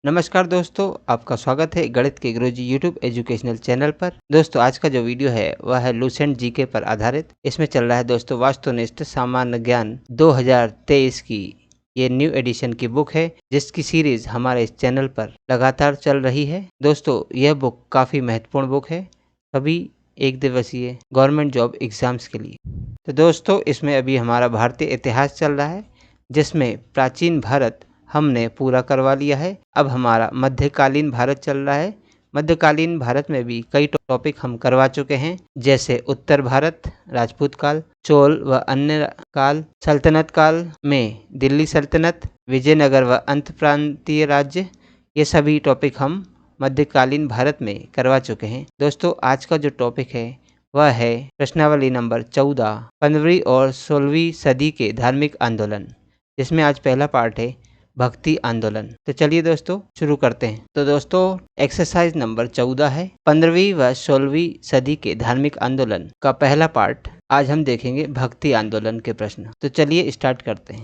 नमस्कार दोस्तों, आपका स्वागत है गणित के गुरुजी यूट्यूब एजुकेशनल चैनल पर। दोस्तों आज का जो वीडियो है वह है लुसेंट जीके पर आधारित। इसमें चल रहा है दोस्तों वास्तुनिष्ठ सामान्य ज्ञान 2023 की ये न्यू एडिशन की बुक है, जिसकी सीरीज हमारे इस चैनल पर लगातार चल रही है। दोस्तों यह बुक काफ़ी महत्वपूर्ण बुक है सभी एक दिवसीय गवर्नमेंट जॉब एग्जाम्स के लिए। तो दोस्तों इसमें अभी हमारा भारतीय इतिहास चल रहा है, जिसमें प्राचीन भारत हमने पूरा करवा लिया है। अब हमारा मध्यकालीन भारत चल रहा है। मध्यकालीन भारत में भी कई टॉपिक हम करवा चुके हैं, जैसे उत्तर भारत, राजपूत काल, चोल व अन्य काल, सल्तनत काल में दिल्ली सल्तनत, विजयनगर व अंत प्रांतीय राज्य। ये सभी टॉपिक हम मध्यकालीन भारत में करवा चुके हैं। दोस्तों आज का जो टॉपिक है वह है प्रश्नावली नंबर 14, 15वीं और 16वीं सदी के धार्मिक आंदोलन, जिसमें आज पहला पार्ट है भक्ति आंदोलन। तो चलिए दोस्तों शुरू करते हैं। तो दोस्तों एक्सरसाइज नंबर 14 है 15वीं व 16वीं सदी के धार्मिक आंदोलन का पहला पार्ट। आज हम देखेंगे भक्ति आंदोलन के प्रश्न। तो चलिए स्टार्ट करते हैं।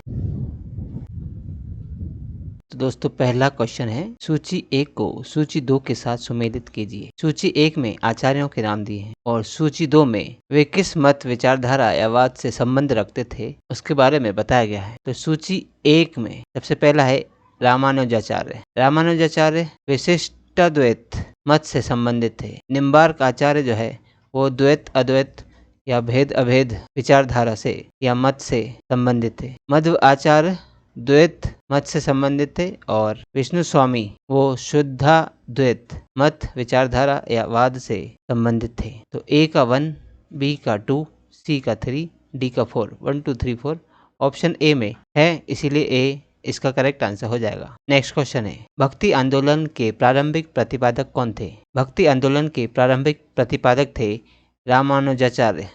तो दोस्तों पहला क्वेश्चन है, सूची 1 को सूची 2 के साथ सुमेलित कीजिए। सूची 1 में आचार्यों के नाम दिए हैं और सूची 2 में वे किस मत, विचारधारा या वाद से संबंध रखते थे उसके बारे में बताया गया है। तो सूची 1 में सबसे पहला है रामानुजाचार्य। रामानुजाचार्य विशिष्टाद्वैत मत से संबंधित थे। निम्बार्क आचार्य जो है वो द्वैत अद्वैत या भेद अभेद विचारधारा से या मत से संबंधित थे। मध्व आचार्य द्वैत मत से संबंधित थे और विष्णु स्वामी वो शुद्धाद्वैत मत, विचारधारा या वाद से संबंधित थे। तो ए का 1, बी का 2, सी का 3, डी का 4, 1 2 3 4 ऑप्शन ए में है, इसीलिए ए इसका करेक्ट आंसर हो जाएगा। नेक्स्ट क्वेश्चन है, भक्ति आंदोलन के प्रारंभिक प्रतिपादक कौन थे? भक्ति आंदोलन के प्रारंभिक प्रतिपादक थे रामानुजाचार्य।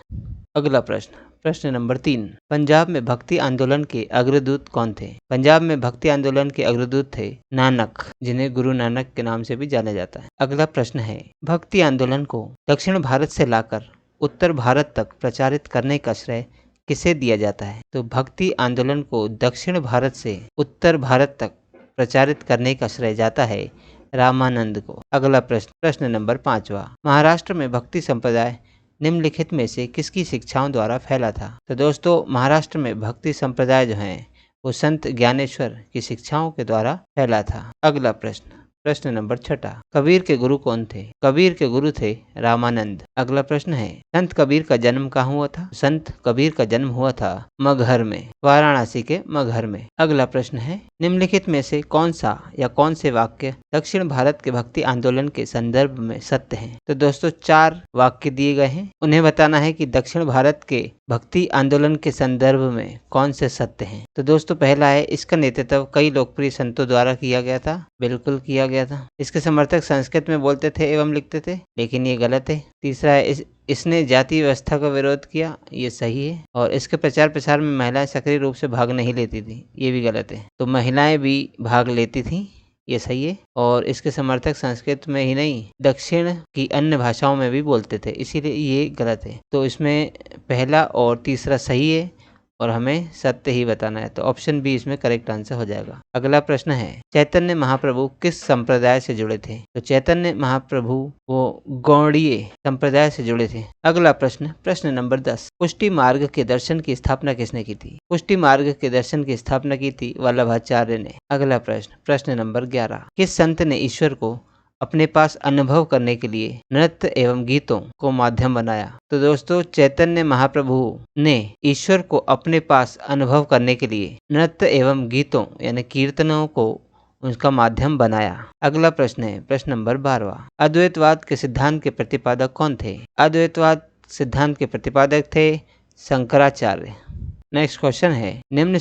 अगला प्रश्न नंबर 3, पंजाब में भक्ति आंदोलन के अग्रदूत कौन थे? पंजाब में भक्ति आंदोलन के अग्रदूत थे नानक, जिन्हें गुरु नानक के नाम से भी जाना जाता है। अगला प्रश्न है, भक्ति आंदोलन को दक्षिण भारत से लाकर उत्तर भारत तक प्रचारित करने का श्रेय किसे दिया जाता है? तो भक्ति आंदोलन को दक्षिण भारत से उत्तर भारत तक प्रचारित करने का श्रेय जाता है रामानंद को। अगला प्रश्न नंबर 5वां, महाराष्ट्र में भक्ति संप्रदाय निम्नलिखित में से किसकी शिक्षाओं द्वारा फैला था? तो दोस्तों महाराष्ट्र में भक्ति संप्रदाय जो है वो संत ज्ञानेश्वर की शिक्षाओं के द्वारा फैला था। अगला प्रश्न नंबर 6, कबीर के गुरु कौन थे? कबीर के गुरु थे रामानंद। अगला प्रश्न है, संत कबीर का जन्म कहाँ हुआ था? संत कबीर का जन्म हुआ था मगहर में, वाराणसी के मगहर में। अगला प्रश्न है, निम्नलिखित में से कौन सा या कौन से वाक्य दक्षिण भारत के भक्ति आंदोलन के संदर्भ में सत्य हैं? तो दोस्तों 4 वाक्य दिए गए हैं, उन्हें बताना है कि दक्षिण भारत के भक्ति आंदोलन के संदर्भ में कौन से सत्य हैं। तो दोस्तों पहला है, इसका नेतृत्व कई लोकप्रिय संतों द्वारा किया गया था। बिल्कुल किया गया था। इसके समर्थक संस्कृत में बोलते थे एवं लिखते थे, लेकिन ये गलत है। तीसरा है, इसने जाति व्यवस्था का विरोध किया, ये सही है। और इसके प्रचार प्रसार में महिलाएं सक्रिय रूप से भाग नहीं लेती थी, ये भी गलत है। तो महिलाएं भी भाग लेती थी, ये सही है। और इसके समर्थक संस्कृत में ही नहीं दक्षिण की अन्य भाषाओं में भी बोलते थे, इसीलिए ये गलत है। तो इसमें पहला और तीसरा सही है और हमें सत्य ही बताना है, तो ऑप्शन बी इसमें करेक्ट आंसर हो जाएगा। अगला प्रश्न है, चैतन्य महाप्रभु किस संप्रदाय से जुड़े थे? तो चैतन्य महाप्रभु वो गौड़ीय संप्रदाय से जुड़े थे। अगला प्रश्न नंबर 10, पुष्टि मार्ग के दर्शन की स्थापना किसने की थी? पुष्टि मार्ग के दर्शन की स्थापना की थी वल्लभाचार्य ने। अगला प्रश्न नंबर 11, किस संत ने ईश्वर को अपने पास अनुभव करने के लिए नृत्य एवं गीतों को माध्यम बनाया? तो दोस्तों चैतन्य महाप्रभु ने ईश्वर को अपने पास अनुभव करने के लिए नृत्य एवं गीतों यानी कीर्तनों को उसका माध्यम बनाया। अगला प्रश्न है प्रश्न नंबर 12, अद्वैतवाद के सिद्धांत के प्रतिपादक कौन थे? अद्वैतवाद सिद्धांत के प्रतिपादक थे शंकराचार्य। नेक्स्ट क्वेश्चन है, निम्न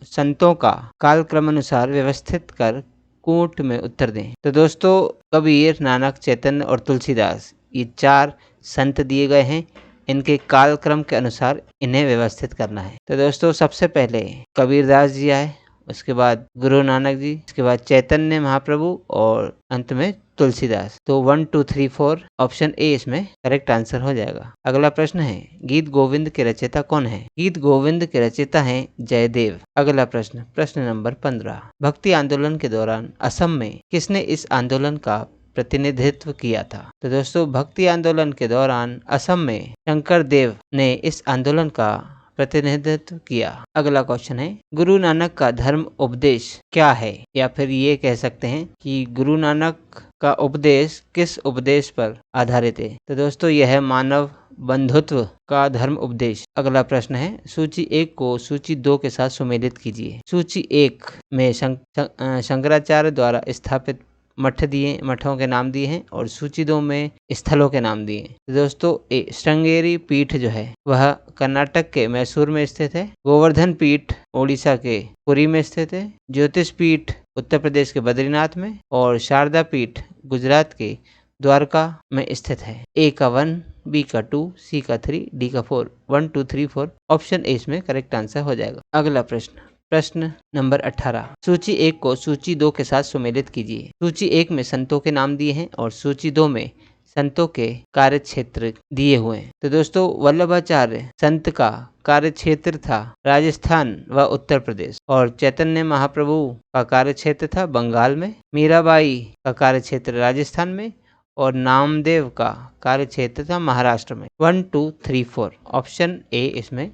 संतों का कालक्रम अनुसार व्यवस्थित कर कूट में उत्तर दें। तो दोस्तों कबीर, नानक, चैतन्य और तुलसीदास ये 4 संत दिए गए हैं, इनके कालक्रम के अनुसार इन्हें व्यवस्थित करना है। तो दोस्तों सबसे पहले कबीरदास जी आए, उसके बाद गुरु नानक जी, उसके बाद चैतन्य महाप्रभु और अंत में तुलसीदास। तो 1 2 3 4 ऑप्शन ए इसमें करेक्ट आंसर हो जाएगा। अगला प्रश्न है, गीत गोविंद के रचयिता कौन है? गीत गोविंद के रचयिता हैं जयदेव। अगला प्रश्न, प्रश्न नंबर 15, भक्ति आंदोलन के दौरान असम में किसने इस आंदोलन का प्रतिनिधित्व किया था? तो दोस्तों, भक्ति आंदोलन के दौरान असम में शंकर देव ने इस आंदोलन का प्रतिनिधित्व किया। अगला क्वेश्चन है, गुरु नानक का धर्म उपदेश क्या है? या फिर ये कह सकते हैं कि गुरु नानक का उपदेश किस उपदेश पर आधारित है? तो दोस्तों, यह है मानव बंधुत्व का धर्म उपदेश। अगला प्रश्न है, सूची 1 को सूची 2 के साथ सुमेलित कीजिए। सूची 1 में शंकराचार्य द्वारा स्थापित मठों के नाम दिए हैं और सूची 2 में स्थलों के नाम दिए हैं। तो दोस्तों, श्रृंगेरी पीठ जो है वह कर्नाटक के मैसूर में स्थित है। गोवर्धन पीठ ओडिशा के पुरी में स्थित है। ज्योतिष पीठ उत्तर प्रदेश के बद्रीनाथ में और शारदा पीठ गुजरात के द्वारका में स्थित है। ए का 1, बी का 2, सी का 3, डी का 4। 1 2 3 4 ऑप्शन ए इसमें करेक्ट आंसर हो जाएगा। अगला प्रश्न, प्रश्न नंबर 18, सूची 1 को सूची 2 के साथ सुमेलित कीजिए। सूची 1 में संतों के नाम दिए हैं और सूची 2 में संतों के कार्य क्षेत्र दिए हुए हैं। तो दोस्तों, वल्लभाचार्य संत का कार्य क्षेत्र था राजस्थान व उत्तर प्रदेश और चैतन्य महाप्रभु का कार्य क्षेत्र था बंगाल में। मीराबाई का कार्य क्षेत्र राजस्थान में और नामदेव का कार्य क्षेत्र था महाराष्ट्र में। 1 2 3 4 ऑप्शन ए इसमें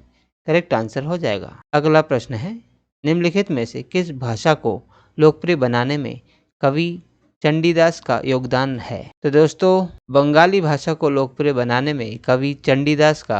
करेक्ट आंसर हो जाएगा। अगला प्रश्न है, निम्नलिखित में से किस भाषा को लोकप्रिय बनाने में कवि चंडीदास का योगदान है? तो दोस्तों, बंगाली भाषा को लोकप्रिय बनाने में कवि चंडीदास का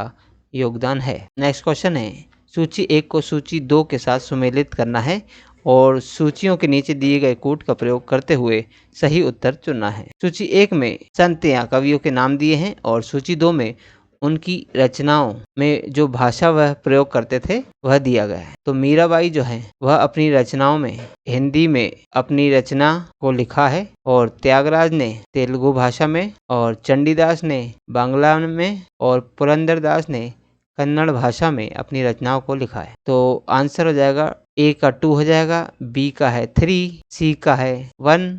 योगदान है। नेक्स्ट क्वेश्चन है, सूची 1 को सूची 2 के साथ सुमेलित करना है और सूचियों के नीचे दिए गए कूट का प्रयोग करते हुए सही उत्तर चुनना है। सूची 1 में संत या कवियों के नाम दिए हैं और सूची 2 में उनकी रचनाओं में जो भाषा वह प्रयोग करते थे वह दिया गया है। तो मीराबाई जो है वह अपनी रचनाओं में हिंदी में अपनी रचना को लिखा है और त्यागराज ने तेलुगु भाषा में और चंडीदास ने बांग्ला में और पुरंदरदास ने कन्नड़ भाषा में अपनी रचनाओं को लिखा है। तो आंसर हो जाएगा, ए का 2 हो जाएगा, बी का है 3, सी का है 1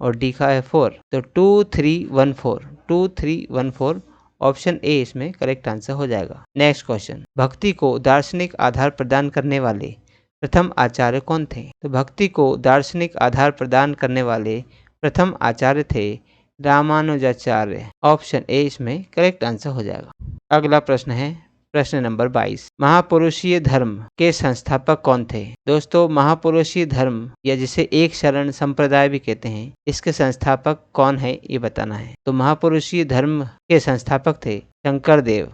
और डी का है 4। तो 2 3 1 4 2 3 1 4 ऑप्शन ए इसमें करेक्ट आंसर हो जाएगा। नेक्स्ट क्वेश्चन, भक्ति को दार्शनिक आधार प्रदान करने वाले प्रथम आचार्य कौन थे? तो भक्ति को दार्शनिक आधार प्रदान करने वाले प्रथम आचार्य थे रामानुजाचार्य। ऑप्शन ए इसमें करेक्ट आंसर हो जाएगा। अगला प्रश्न है, प्रश्न नंबर 22, महापुरुषीय धर्म के संस्थापक कौन थे? दोस्तों, महापुरुषीय धर्म या जिसे एक शरण संप्रदाय भी कहते हैं, इसके संस्थापक कौन है ये बताना है। तो महापुरुषीय धर्म के संस्थापक थे शंकर देव।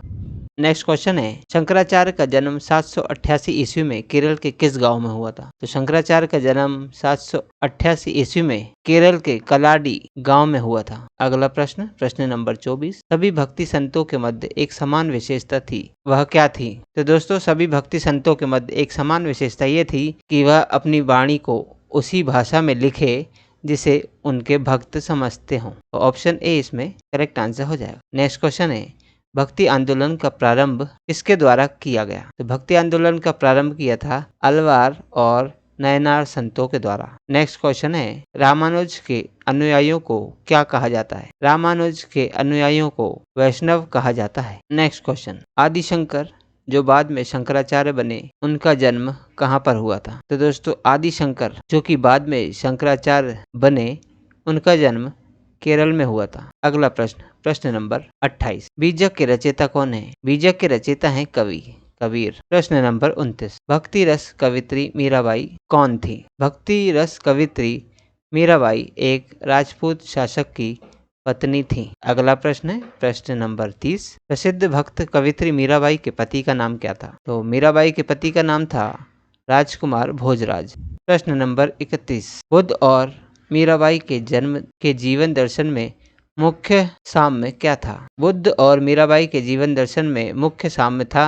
नेक्स्ट क्वेश्चन है, शंकराचार्य का जन्म 788 ईस्वी में केरल के किस गांव में हुआ था? तो शंकराचार्य का जन्म 788 ईस्वी में केरल के कलाडी गांव में हुआ था। अगला प्रश्न, प्रश्न नंबर 24, सभी भक्ति संतों के मध्य एक समान विशेषता थी, वह क्या थी? तो दोस्तों, सभी भक्ति संतों के मध्य एक समान विशेषता ये थी कि वह अपनी वाणी को उसी भाषा में लिखे जिसे उनके भक्त समझते हों। तो ऑप्शन ए इसमें करेक्ट आंसर हो जाएगा। नेक्स्ट क्वेश्चन है, भक्ति आंदोलन का प्रारंभ किसके द्वारा किया गया? तो भक्ति आंदोलन का प्रारंभ किया था अलवार और नयनार संतों के द्वारा। नेक्स्ट क्वेश्चन है, रामानुज के अनुयायियों को क्या कहा जाता है? रामानुज के अनुयायियों को वैष्णव कहा जाता है। नेक्स्ट क्वेश्चन, आदिशंकर जो बाद में शंकराचार्य बने, उनका जन्म कहाँ पर हुआ था? तो दोस्तों, आदिशंकर जो कि बाद में शंकराचार्य बने, उनका जन्म केरल में हुआ था। अगला प्रश्न, प्रश्न नंबर 28, बीजक के रचयिता कौन है? बीजक के रचयिता हैं कबीर। प्रश्न नंबर 29, भक्ति रस कवित्री मीराबाई कौन थी? भक्ति रस कवित्री मीराबाई एक राजपूत शासक की पत्नी थी। अगला प्रश्न है, प्रश्न नंबर 30, प्रसिद्ध भक्त कवित्री मीराबाई के पति का नाम क्या था? तो मीराबाई के पति का नाम था राजकुमार भोजराज। प्रश्न नंबर 31, बुद्ध और मीराबाई के जन्म के जीवन दर्शन में मुख्य साम्य क्या था? बुद्ध और मीराबाई के जीवन दर्शन में मुख्य साम्य था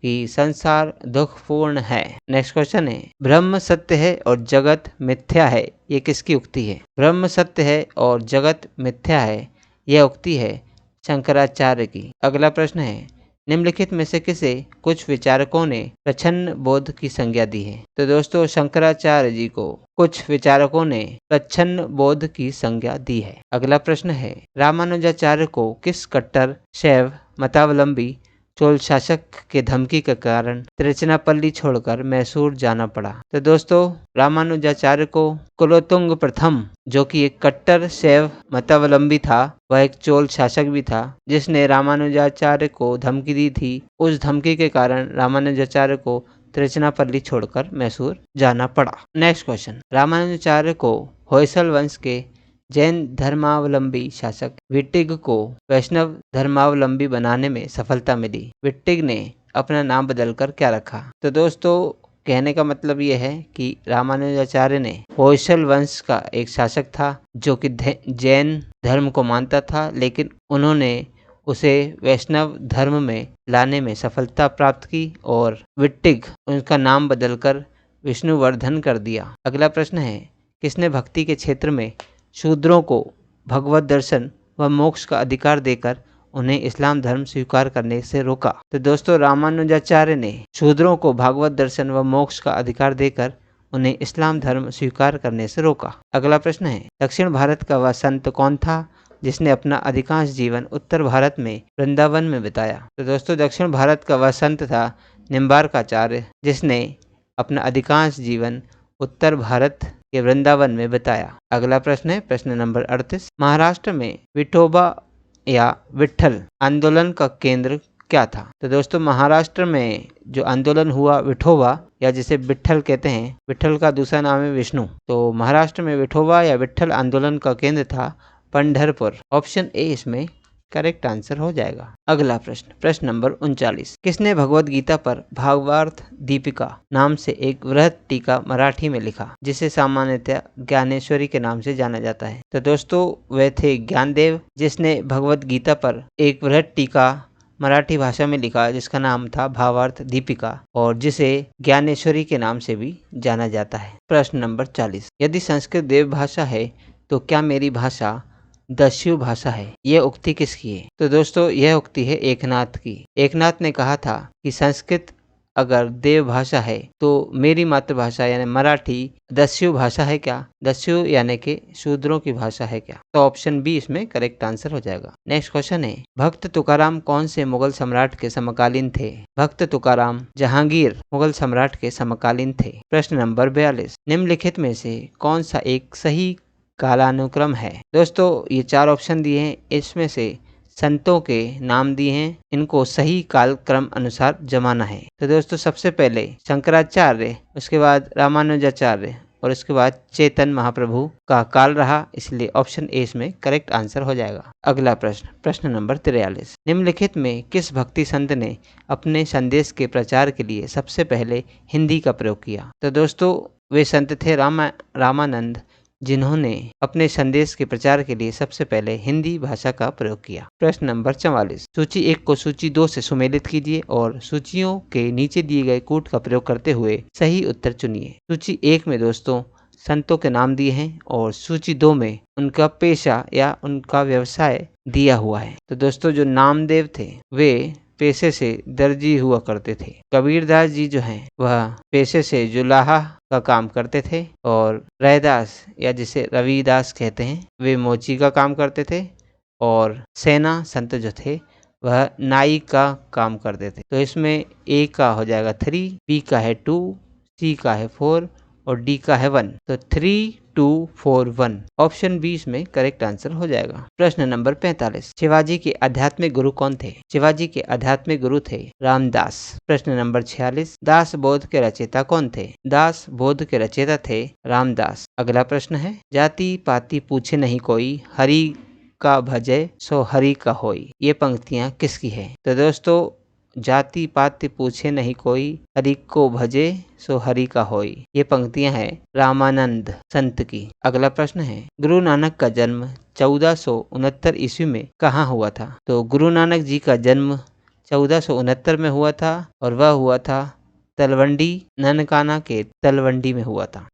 कि संसार दुखपूर्ण है। नेक्स्ट क्वेश्चन है, ब्रह्म सत्य है और जगत मिथ्या है, ये किसकी उक्ति है? ब्रह्म सत्य है और जगत मिथ्या है, यह उक्ति है शंकराचार्य की। अगला प्रश्न है, निम्नलिखित में से किसे कुछ विचारकों ने प्रच्छन्न बोध की संज्ञा दी है? तो दोस्तों शंकराचार्य जी को कुछ विचारकों ने प्रच्छन्न बोध की संज्ञा दी है। अगला प्रश्न है, रामानुजाचार्य को किस कट्टर शैव मतावलंबी चोल शासक के धमकी के कारण तिरुचिरापल्ली छोड़कर मैसूर जाना पड़ा? तो दोस्तों रामानुजाचार्य को कुलोत्तुंग प्रथम, जो कि एक कट्टर शैव मतावलंबी था, वह एक चोल शासक भी था, जिसने रामानुजाचार्य को धमकी दी थी। उस धमकी के कारण रामानुजाचार्य को तिरुचिरापल्ली छोड़कर मैसूर जाना पड़ा। नेक्स्ट क्वेश्चन, रामानुजाचार्य को होयसल वंश के जैन धर्मावलंबी शासक विट्टिग को वैष्णव धर्मावलंबी बनाने में सफलता मिली। विट्टिग ने अपना नाम बदलकर क्या रखा? तो दोस्तों कहने का मतलब ये है कि रामानुजाचार्य ने होयसल वंश का एक शासक था जो कि जैन धर्म को मानता था, लेकिन उन्होंने उसे वैष्णव धर्म में लाने में सफलता प्राप्त की और विट्टिग उनका नाम बदलकर विष्णुवर्धन कर दिया। अगला प्रश्न है, किसने भक्ति के क्षेत्र में शूद्रों को भगवत दर्शन व मोक्ष का अधिकार देकर उन्हें इस्लाम धर्म स्वीकार करने से रोका? तो दोस्तों रामानुजाचार्य ने शूद्रों को भागवत दर्शन व मोक्ष का अधिकार देकर उन्हें इस्लाम धर्म स्वीकार करने से रोका। अगला प्रश्न है, दक्षिण भारत का वह संत कौन था जिसने अपना अधिकांश जीवन उत्तर भारत में वृंदावन में बिताया? तो दोस्तों दक्षिण भारत का वह संत था निम्बार्काचार्य, जिसने अपना अधिकांश जीवन उत्तर भारत के वृंदावन में बिताया। अगला प्रश्न है प्रश्न नंबर 38, महाराष्ट्र में विठोबा या विट्ठल आंदोलन का केंद्र क्या था? तो दोस्तों महाराष्ट्र में जो आंदोलन हुआ विठोबा, या जिसे विट्ठल कहते हैं, विट्ठल का दूसरा नाम है विष्णु, तो महाराष्ट्र में विठोबा या विट्ठल आंदोलन का केंद्र था पंढरपुर। ऑप्शन ए इसमें करेक्ट आंसर हो जाएगा। अगला प्रश्न, प्रश्न नंबर 39, किसने भगवत गीता पर भावार्थ दीपिका नाम से एक वृहत टीका मराठी में लिखा, जिसे सामान्यतः ज्ञानेश्वरी के नाम से जाना जाता है? तो दोस्तों वे थे ज्ञानदेव, जिसने भगवत गीता पर एक वृहत टीका मराठी भाषा में लिखा जिसका नाम था भावार्थ दीपिका और जिसे ज्ञानेश्वरी के नाम से भी जाना जाता है। प्रश्न नंबर 40, यदि संस्कृत देव भाषा है तो क्या मेरी भाषा दस्यु भाषा है? यह उक्ति किसकी है? तो दोस्तों यह उक्ति है एकनाथ की। एकनाथ ने कहा था कि संस्कृत अगर देव भाषा है तो मेरी मातृभाषा यानी मराठी दस्यु भाषा है क्या? दस्यु यानी कि शूद्रों की भाषा है क्या? तो ऑप्शन बी इसमें करेक्ट आंसर हो जाएगा। नेक्स्ट क्वेश्चन है, भक्त तुकाराम कौन से मुगल सम्राट के समकालीन थे? भक्त तुकाराम जहांगीर मुगल सम्राट के समकालीन थे। प्रश्न नंबर 42, निम्नलिखित में से कौन सा एक सही कालानुक्रम है? दोस्तों ये 4 ऑप्शन दिए हैं, इसमें से संतों के नाम दिए हैं, इनको सही कालक्रम अनुसार जमाना है। तो दोस्तों सबसे पहले शंकराचार्य, उसके बाद रामानुजाचार्य और उसके बाद चैतन्य महाप्रभु का काल रहा, इसलिए ऑप्शन ए इसमें करेक्ट आंसर हो जाएगा। अगला प्रश्न, प्रश्न नंबर 43, निम्नलिखित में किस भक्ति संत ने अपने संदेश के प्रचार के लिए सबसे पहले हिंदी का प्रयोग किया? तो दोस्तों वे संत थे रामानंद, जिन्होंने अपने संदेश के प्रचार के लिए सबसे पहले हिंदी भाषा का प्रयोग किया। प्रश्न नंबर 44, सूची 1 को सूची 2 से सुमेलित कीजिए और सूचियों के नीचे दिए गए कूट का प्रयोग करते हुए सही उत्तर चुनिए। सूची 1 में दोस्तों संतों के नाम दिए हैं और सूची 2 में उनका पेशा या उनका व्यवसाय दिया हुआ है। तो दोस्तों जो नामदेव थे वे पेशे से दर्जी हुआ करते थे। कबीरदास जी जो हैं वह पेशे से जुलाहा का काम करते थे और रैदास या जिसे रविदास कहते हैं वे मोची का काम करते थे और सेना संत जो थे वह नाई का काम करते थे। तो इसमें ए का हो जाएगा 3, बी का है 2, सी का है 4 और डी का है 1। तो 3, 2, 4, 1 ऑप्शन बी इसमें करेक्ट आंसर हो जाएगा। प्रश्न नंबर 45, शिवाजी के आध्यात्मिक गुरु कौन थे? शिवाजी के आध्यात्मिक गुरु थे रामदास। प्रश्न नंबर 46, दास बोध के रचयिता कौन थे? दास बोध के रचयिता थे रामदास। अगला प्रश्न है, जाति पाति पूछे नहीं कोई, हरि का भजे सो हरि का होई, ये पंक्तियां किसकी है? तो दोस्तों जाति पाति पूछे नहीं कोई, हरि को भजे सो हरि का होई, ये पंक्तियां हैं रामानंद संत की। अगला प्रश्न है, गुरु नानक का जन्म 1469 ईस्वी में कहाँ हुआ था? तो गुरु नानक जी का जन्म 1469 में हुआ था और वह हुआ था तलवंडी, ननकाना के तलवंडी में हुआ था।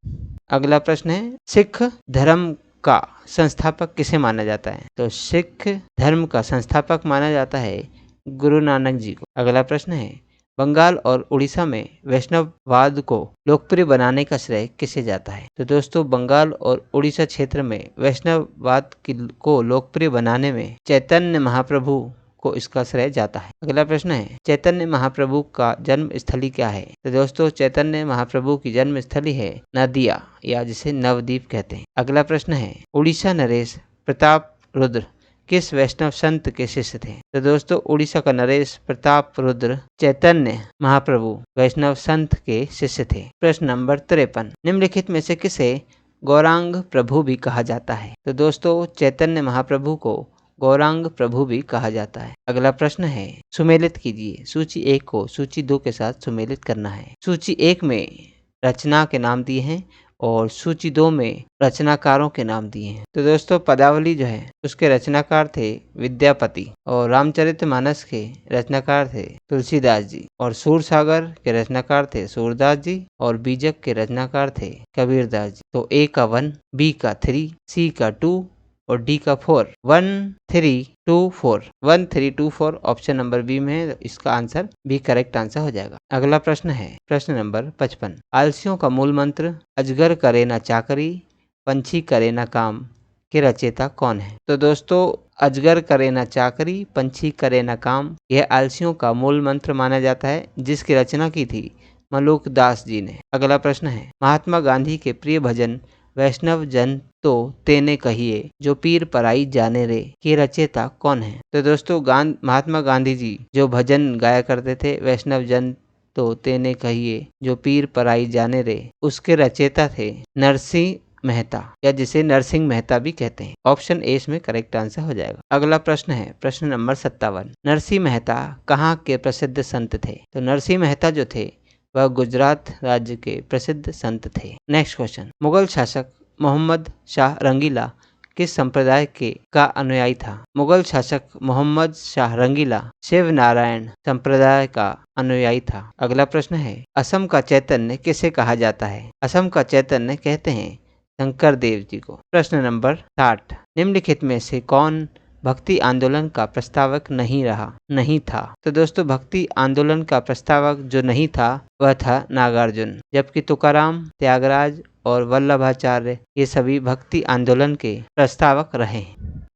अगला प्रश्न है, सिख धर्म का संस्थापक किसे माना जाता है? तो सिख धर्म का संस्थापक माना जाता है गुरु नानक जी को। अगला प्रश्न है, बंगाल और उड़ीसा में वैष्णववाद को लोकप्रिय बनाने का श्रेय किसे जाता है? तो दोस्तों, बंगाल और उड़ीसा क्षेत्र में वैष्णववाद को लोकप्रिय बनाने में चैतन्य महाप्रभु को इसका श्रेय जाता है। अगला प्रश्न है, चैतन्य महाप्रभु का जन्म स्थली क्या है? तो दोस्तों, चैतन्य महाप्रभु की जन्म स्थली है नदिया, या जिसे नवद्वीप कहते हैं। अगला प्रश्न है, उड़ीसा नरेश प्रताप रुद्र किस वैष्णव संत के शिष्य थे? तो दोस्तों, उड़ीसा का नरेश प्रताप रुद्र चैतन्य महाप्रभु वैष्णव संत के शिष्य थे। प्रश्न नंबर 53, निम्नलिखित में से किसे गौरांग प्रभु भी कहा जाता है? तो दोस्तों, चैतन्य महाप्रभु को गौरांग प्रभु भी कहा जाता है। अगला प्रश्न है, सुमेलित कीजिए। सूची 1 को सूची 2 के साथ सुमेलित करना है। सूची 1 में रचना के नाम दिए हैं और सूची 2 में रचनाकारों के नाम दिए हैं। तो दोस्तों, पदावली जो है उसके रचनाकार थे विद्यापति, और रामचरितमानस के रचनाकार थे तुलसीदास जी, और सूरसागर के रचनाकार थे सूरदास जी, और बीजक के रचनाकार थे कबीरदास जी। तो ए का 1, बी का 3, सी का 2 और डी का 4। 1 3 2 4, 1 3 2 4 ऑप्शन नंबर बी में है, इसका आंसर बी करेक्ट आंसर हो जाएगा। अगला प्रश्न है प्रश्न नंबर 55, आलसियों का मूल मंत्र अजगर करे ना चाकरी, पंछी करे ना काम के रचयिता कौन है? तो दोस्तों, अजगर करे ना चाकरी, पंछी करे ना काम, यह आलसियों का मूल मंत्र माना जाता है, जिसकी रचना की थी मलुक दास जी ने। अगला प्रश्न है, महात्मा गांधी के प्रिय भजन वैष्णव जन तो तेने कहिए जो पीर पराई जाने रे के रचयिता कौन है? तो दोस्तों, महात्मा गांधी जी जो भजन गाया करते थे वैष्णव जन तो तेने कहिए जो पीर पराई जाने रे, उसके रचयिता थे नरसिंह मेहता, या जिसे नरसिंह मेहता भी कहते हैं। ऑप्शन ए इसमें करेक्ट आंसर हो जाएगा। अगला प्रश्न है प्रश्न नंबर 57, नरसिंह मेहता कहाँ के प्रसिद्ध संत थे? तो नरसिंह मेहता जो थे वह गुजरात राज्य के प्रसिद्ध संत थे। नेक्स्ट क्वेश्चन, मुगल शासक मोहम्मद शाह रंगीला किस संप्रदाय का अनुयायी था? मुगल शासक मोहम्मद शाह रंगीला शिव नारायण संप्रदाय का अनुयायी था। अगला प्रश्न है, असम का चैतन्य किसे कहा जाता है? असम का चैतन्य कहते हैं शंकर देव जी को। प्रश्न नंबर 60, निम्नलिखित में से कौन भक्ति आंदोलन का प्रस्तावक नहीं था? तो दोस्तों, भक्ति आंदोलन का प्रस्तावक जो नहीं था वह था नागार्जुन, जबकि तुकाराम, त्यागराज और वल्लभाचार्य ये सभी भक्ति आंदोलन के प्रस्तावक रहे।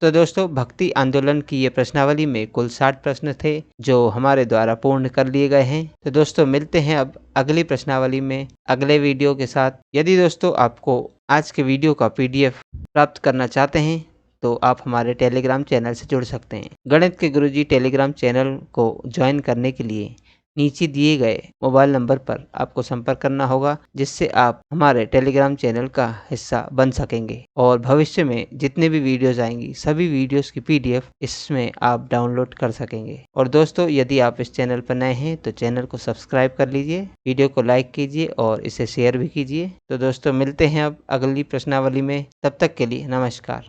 तो दोस्तों, भक्ति आंदोलन की ये प्रश्नावली में कुल 60 प्रश्न थे जो हमारे द्वारा पूर्ण कर लिए गए हैं। तो दोस्तों, मिलते हैं अब अगली प्रश्नावली में अगले वीडियो के साथ। यदि दोस्तों आपको आज के वीडियो का PDF प्राप्त करना चाहते हैं तो आप हमारे टेलीग्राम चैनल से जुड़ सकते हैं। गणित के गुरुजी टेलीग्राम चैनल को ज्वाइन करने के लिए नीचे दिए गए मोबाइल नंबर पर आपको संपर्क करना होगा, जिससे आप हमारे टेलीग्राम चैनल का हिस्सा बन सकेंगे, और भविष्य में जितने भी वीडियोस आएंगी सभी वीडियोस की PDF इसमें आप डाउनलोड कर सकेंगे। और दोस्तों, यदि आप इस चैनल पर नए हैं तो चैनल को सब्सक्राइब कर लीजिए, वीडियो को लाइक कीजिए और इसे शेयर भी कीजिए। तो दोस्तों, मिलते हैं अब अगली प्रश्नावली में, तब तक के लिए नमस्कार।